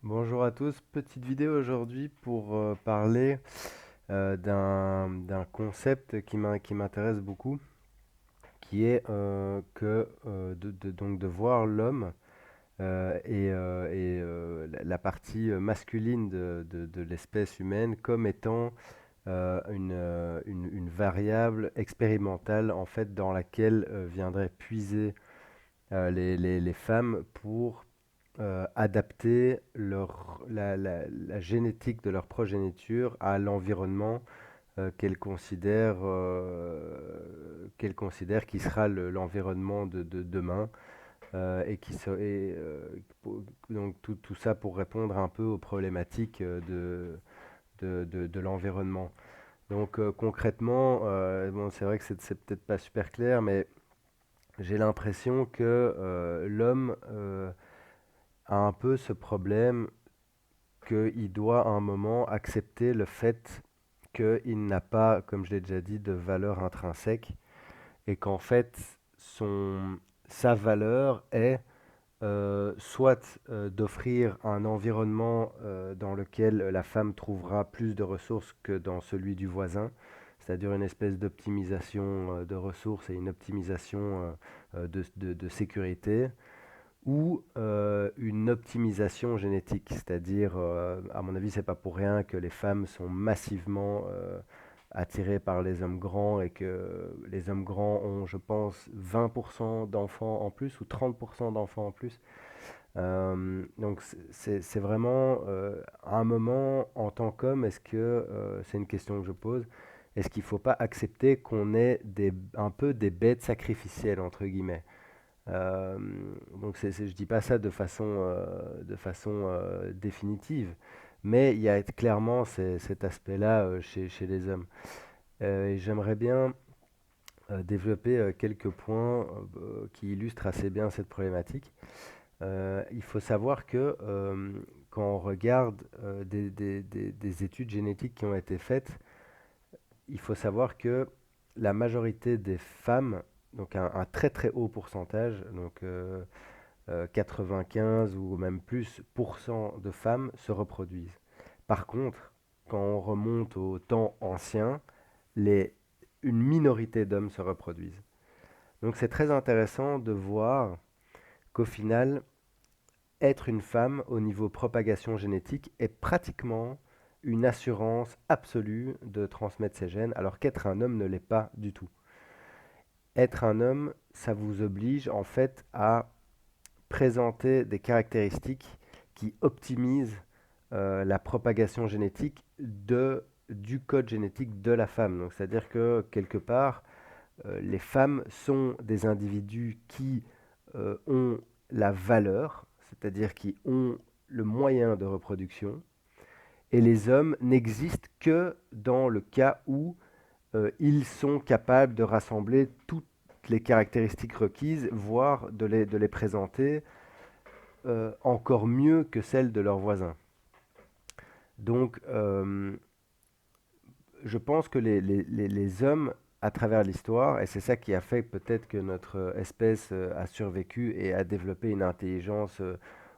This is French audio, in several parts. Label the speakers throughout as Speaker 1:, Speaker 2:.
Speaker 1: Bonjour à tous, petite vidéo aujourd'hui pour parler d'un concept qui m'intéresse beaucoup, qui est donc de voir l'homme la partie masculine de l'espèce humaine comme étant une variable expérimentale en fait dans laquelle viendraient puiser les femmes pour adapter la génétique de leur progéniture à l'environnement qu'elles considèrent qui sera l'environnement de demain. Donc tout ça pour répondre un peu aux problématiques de l'environnement. Donc concrètement, bon, c'est vrai que c'est peut-être pas super clair, mais j'ai l'impression que l'homme a un peu ce problème qu'il doit à un moment accepter le fait qu'il n'a pas, comme je l'ai déjà dit, de valeur intrinsèque et qu'en fait, sa valeur est soit d'offrir un environnement dans lequel la femme trouvera plus de ressources que dans celui du voisin, c'est-à-dire une espèce d'optimisation de ressources et une optimisation de sécurité, ou une optimisation génétique, c'est-à-dire, à mon avis, c'est pas pour rien que les femmes sont massivement attirées par les hommes grands et que les hommes grands ont, je pense, 20% d'enfants en plus ou 30% d'enfants en plus. Donc c'est vraiment à un moment en tant qu'homme, est-ce que c'est une question que je pose, est-ce qu'il ne faut pas accepter qu'on est un peu des bêtes sacrificielles entre guillemets? Euh, donc je dis pas ça de façon définitive, mais il y a clairement cet aspect-là chez les hommes. Et j'aimerais bien développer quelques points qui illustrent assez bien cette problématique. Il faut savoir que quand on regarde des études génétiques qui ont été faites, il faut savoir que la majorité des femmes, donc un très très haut pourcentage, donc 95 ou même plus pour cent de femmes se reproduisent. Par contre, quand on remonte au temps ancien, les, une minorité d'hommes se reproduisent. Donc c'est très intéressant de voir qu'au final, être une femme au niveau propagation génétique est pratiquement une assurance absolue de transmettre ses gènes, alors qu'être un homme ne l'est pas du tout. Être un homme, ça vous oblige en fait à présenter des caractéristiques qui optimisent la propagation génétique du code génétique de la femme. Donc, c'est-à-dire que quelque part, les femmes sont des individus qui ont la valeur, c'est-à-dire qui ont le moyen de reproduction, et les hommes n'existent que dans le cas où ils sont capables de rassembler toutes les caractéristiques requises, voire de les présenter encore mieux que celles de leurs voisins. Donc, je pense que les hommes, à travers l'histoire, et c'est ça qui a fait peut-être que notre espèce a survécu et a développé une intelligence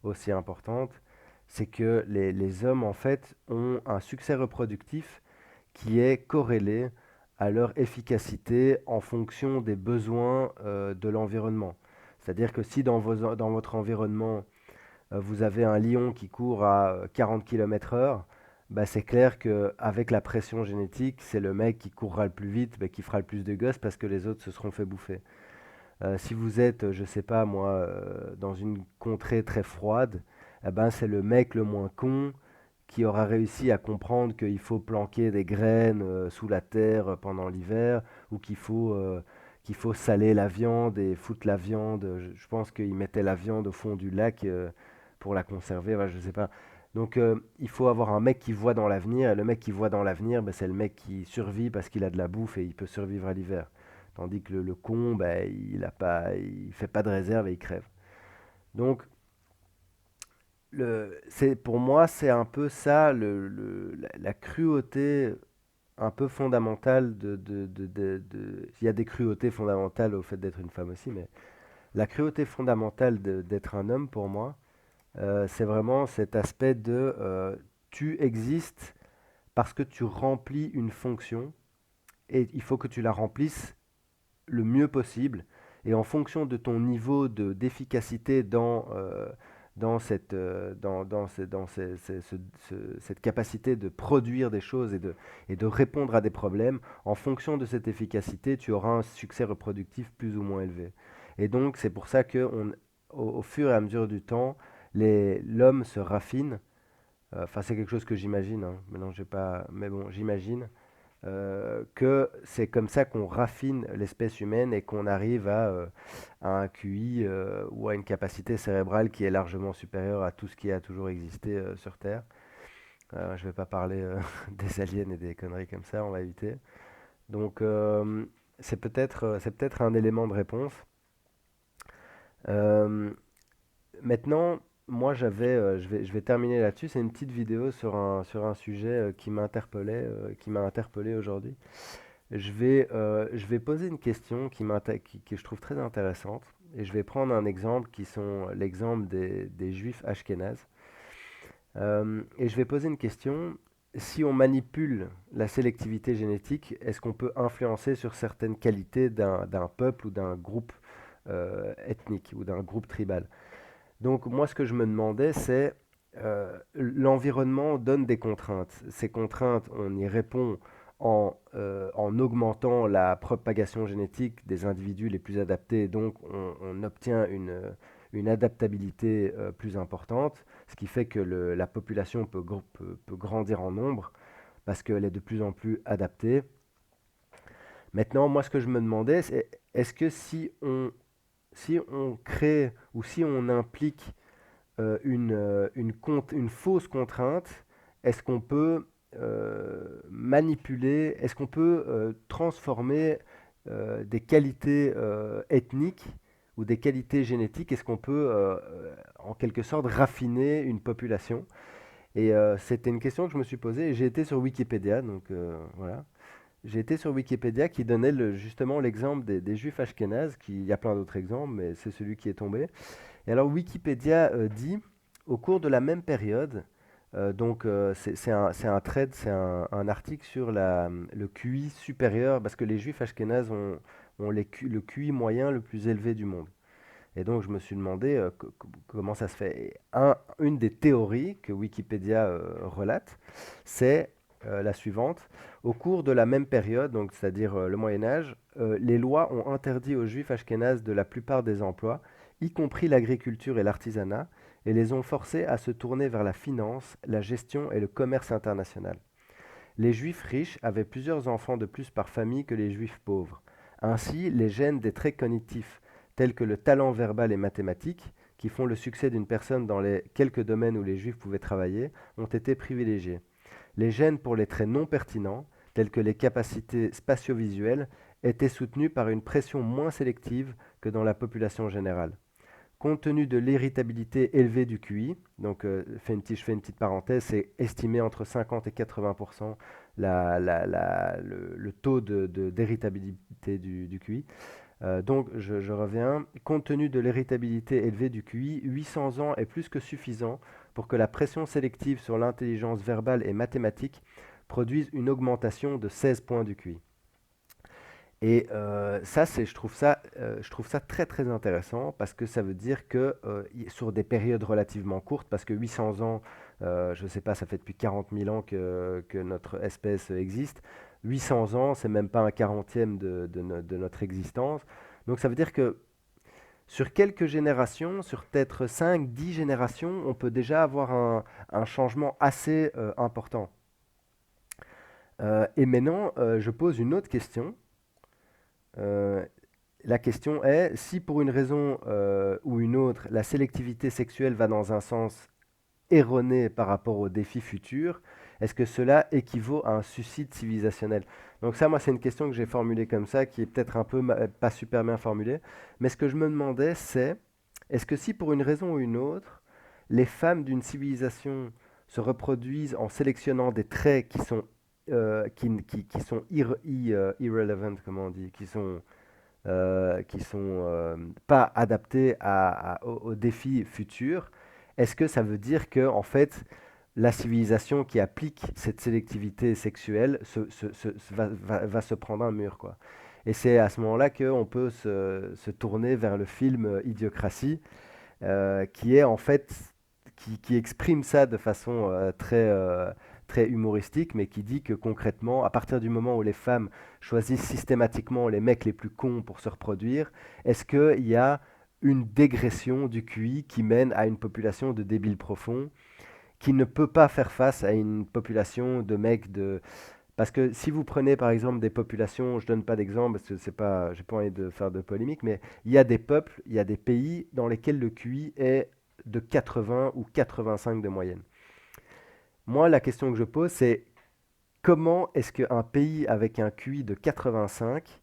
Speaker 1: aussi importante, c'est que les hommes, en fait, ont un succès reproductif qui est corrélé à leur efficacité en fonction des besoins de l'environnement. C'est-à-dire que si dans votre environnement, vous avez un lion qui court à 40 km/h, bah c'est clair qu'avec la pression génétique, c'est le mec qui courra le plus vite, bah, qui fera le plus de gosses parce que les autres se seront fait bouffer. Si vous êtes, je sais pas moi, dans une contrée très froide, eh ben c'est le mec le moins con qui aura réussi à comprendre qu'il faut planquer des graines sous la terre pendant l'hiver ou qu'il faut saler la viande et foutre la viande. Je pense qu'ils mettaient la viande au fond du lac pour la conserver, ouais, je sais pas. Donc il faut avoir un mec qui voit dans l'avenir et le mec qui voit dans l'avenir, ben, c'est le mec qui survit parce qu'il a de la bouffe et il peut survivre à l'hiver. Tandis que le con, ben, il fait pas de réserve et il crève. Donc pour moi, c'est un peu ça, la cruauté un peu fondamentale il y a des cruautés fondamentales au fait d'être une femme aussi, mais la cruauté fondamentale d'être un homme, pour moi, C'est vraiment cet aspect de tu existes parce que tu remplis une fonction et il faut que tu la remplisses le mieux possible. Et en fonction de ton niveau d'efficacité dans cette capacité de produire des choses et de répondre à des problèmes, en fonction de cette efficacité, tu auras un succès reproductif plus ou moins élevé. Et donc, c'est pour ça que au fur et à mesure du temps, l'homme se raffine. Enfin, c'est quelque chose que j'imagine, hein. Maintenant, j'ai pas, mais bon, j'imagine que c'est comme ça qu'on raffine l'espèce humaine et qu'on arrive à un QI ou à une capacité cérébrale qui est largement supérieure à tout ce qui a toujours existé sur Terre. Je ne vais pas parler des aliens et des conneries comme ça, on va éviter. Donc c'est peut-être un élément de réponse. Euh, Maintenant, moi je vais terminer là-dessus. C'est une petite vidéo sur un sujet qui m'a interpellé aujourd'hui. Je vais poser une question que je trouve très intéressante et je vais prendre un exemple qui sont l'exemple des juifs ashkénazes. Et je vais poser une question. Si on manipule la sélectivité génétique, est-ce qu'on peut influencer sur certaines qualités d'un peuple ou d'un groupe ethnique ou d'un groupe tribal? Donc moi, ce que je me demandais, c'est l'environnement donne des contraintes. Ces contraintes, on y répond en augmentant la propagation génétique des individus les plus adaptés. Donc on obtient une adaptabilité plus importante, ce qui fait que la population peut grandir en nombre parce qu'elle est de plus en plus adaptée. Maintenant, moi, ce que je me demandais, c'est est-ce que si on crée ou si on implique une fausse contrainte, est-ce qu'on peut manipuler, est-ce qu'on peut transformer des qualités ethniques ou des qualités génétiques, est-ce qu'on peut en quelque sorte raffiner une population? Et c'était une question que je me suis posée et j'ai été sur Wikipédia, donc voilà. J'ai été sur Wikipédia qui donnait justement l'exemple des juifs ashkénazes, il y a plein d'autres exemples, mais c'est celui qui est tombé. Et alors Wikipédia dit, au cours de la même période, c'est un thread, c'est un article sur le QI supérieur, parce que les juifs ashkénazes ont le QI moyen le plus élevé du monde. Et donc je me suis demandé comment ça se fait. Et une des théories que Wikipédia relate, c'est la suivante. Au cours de la même période, donc c'est-à-dire le Moyen Âge, les lois ont interdit aux juifs ashkénazes de la plupart des emplois, y compris l'agriculture et l'artisanat, et les ont forcés à se tourner vers la finance, la gestion et le commerce international. Les juifs riches avaient plusieurs enfants de plus par famille que les juifs pauvres. Ainsi, les gènes des traits cognitifs, tels que le talent verbal et mathématique, qui font le succès d'une personne dans les quelques domaines où les juifs pouvaient travailler, ont été privilégiés. Les gènes pour les traits non pertinents, tels que les capacités spatio-visuelles, étaient soutenus par une pression moins sélective que dans la population générale. Compte tenu de l'héritabilité élevée du QI, donc je fais une petite parenthèse, c'est estimé entre 50 et 80% le taux d'héritabilité du QI. Donc je reviens, compte tenu de l'héritabilité élevée du QI, 800 ans est plus que suffisant pour que la pression sélective sur l'intelligence verbale et mathématique produise une augmentation de 16 points du QI. Et ça, je trouve ça très très intéressant parce que ça veut dire que sur des périodes relativement courtes, parce que 800 ans, je ne sais pas, ça fait depuis 40 000 ans que notre espèce existe. 800 ans, c'est même pas un quarantième de notre existence. Donc ça veut dire que sur quelques générations, sur peut-être 5, 10 générations, on peut déjà avoir un changement assez important. Et maintenant, je pose une autre question. Euh, La question est, si pour une raison ou une autre, la sélectivité sexuelle va dans un sens erroné par rapport aux défis futurs, est-ce que cela équivaut à un suicide civilisationnel? Donc ça, moi, c'est une question que j'ai formulée comme ça, qui est peut-être un peu pas super bien formulée, mais ce que je me demandais, c'est, est-ce que si pour une raison ou une autre, les femmes d'une civilisation se reproduisent en sélectionnant des traits qui sont irrelevant, comment on dit, qui sont pas adaptés aux défis futurs. est-ce que ça veut dire que, en fait, la civilisation qui applique cette sélectivité sexuelle va se prendre un mur, quoi. Et c'est à ce moment-là qu'on peut se tourner vers le film Idiocratie, qui est en fait, qui exprime ça de façon très humoristique, mais qui dit que concrètement, à partir du moment où les femmes choisissent systématiquement les mecs les plus cons pour se reproduire, est-ce qu'il y a une dégression du QI qui mène à une population de débiles profonds qui ne peut pas faire face à une population de mecs de... Parce que si vous prenez par exemple des populations, je donne pas d'exemple parce que c'est pas, j'ai pas envie de faire de polémique, mais il y a des peuples, il y a des pays dans lesquels le QI est de 80 ou 85 de moyenne. Moi, la question que je pose, c'est comment est-ce qu'un pays avec un QI de 85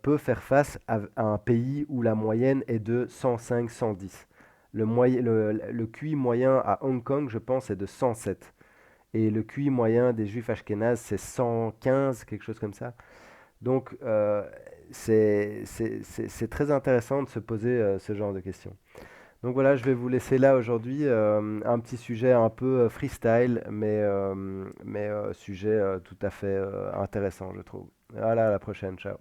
Speaker 1: peut faire face à un pays où la moyenne est de 105, 110. Le QI moyen à Hong Kong, je pense, est de 107. Et le QI moyen des juifs ashkénazes, c'est 115, quelque chose comme ça. Donc, c'est très intéressant de se poser ce genre de questions. Donc voilà, je vais vous laisser là aujourd'hui. Un petit sujet un peu freestyle, mais sujet tout à fait intéressant, je trouve. Voilà, à la prochaine, ciao.